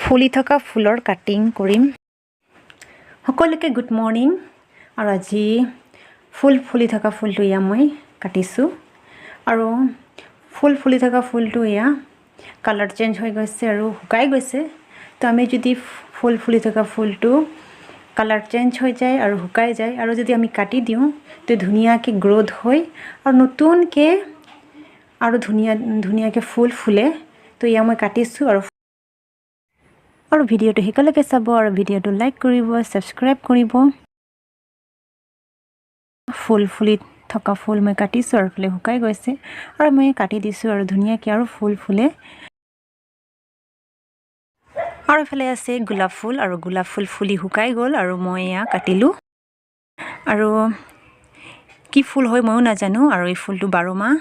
ফুলি থকা ফুলৰ কাটিং কৰিম। সকলোকে গুড মৰ্নিং। আৰু আজি ফুলি থকা ফুলটো ইয়া মই কাটিছোঁ আৰু ফুলি থকা ফুলটো ইয়া কালাৰ চেঞ্জ হৈ গৈছে আৰু শুকাই গৈছে। তো আমি যদি ফুলি থকা ফুলটো কালাৰ চেঞ্জ হৈ যায় আৰু শুকাই যায় আৰু যদি আমি কাটি দিওঁ তো ধুনীয়াকৈ গ্ৰ'থ হয় আৰু নতুনকৈ আৰু ধুনীয়াকৈ ফুল ফুলে। তো ইয়া মই কাটিছোঁ আৰু ভিডিঅ'টো শেষলৈকে চাব আৰু ভিডিঅ'টো লাইক কৰিব, ছাবস্ক্ৰাইব কৰিব। ফুলি থকা ফুল মই কাটিছোঁ আৰু ফুলে শুকাই গৈছে আৰু মই কাটি দিছোঁ আৰু ধুনীয়াকৈ আৰু ফুল ফুলে। আৰু ইফালে আছে গোলাপ ফুল আৰু গোলাপ ফুল ফুলি শুকাই গ'ল আৰু মই এয়া কাটিলোঁ। আৰু কি ফুল হয় ময়ো নাজানো আৰু এই ফুলটো 12 মাহ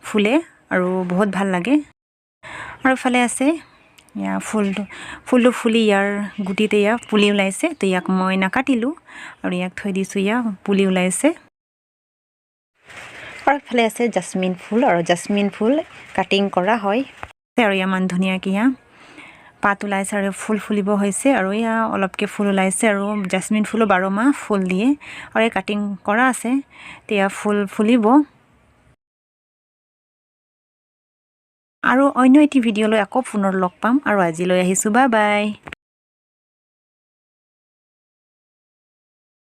ফুলে আৰু বহুত ভাল লাগে। আৰু ইফালে আছে ইয়া ফুলটো ফুলি ইয়াৰ গুটিতে ইয়া পুলি ওলাইছে। তো ইয়াক মই নাকাটিলোঁ আৰু ইয়াক থৈ দিছোঁ, ইয়া পুলি ওলাইছে। আৰু ইফালে আছে জাস্মিন ফুল আৰু জাস্মিন ফুল কাটিং কৰা হয় আৰু ইমান ধুনীয়াকৈ ইয়া পাত ওলাইছে আৰু ফুল ফুলিব হৈছে আৰু ইয়া অলপকৈ ফুল ওলাইছে আৰু জাস্মিন ফুলো 12 মাহ ফুল দিয়ে আৰু এই কাটিং কৰা আছে। তেতিয়া ফুল ফুলিব। আৰু অন্য এটি ভিডিঅ'লৈ আকৌ পুনৰ লগ পাম আৰু আজিলৈ আহিছোঁ, বাই বাই।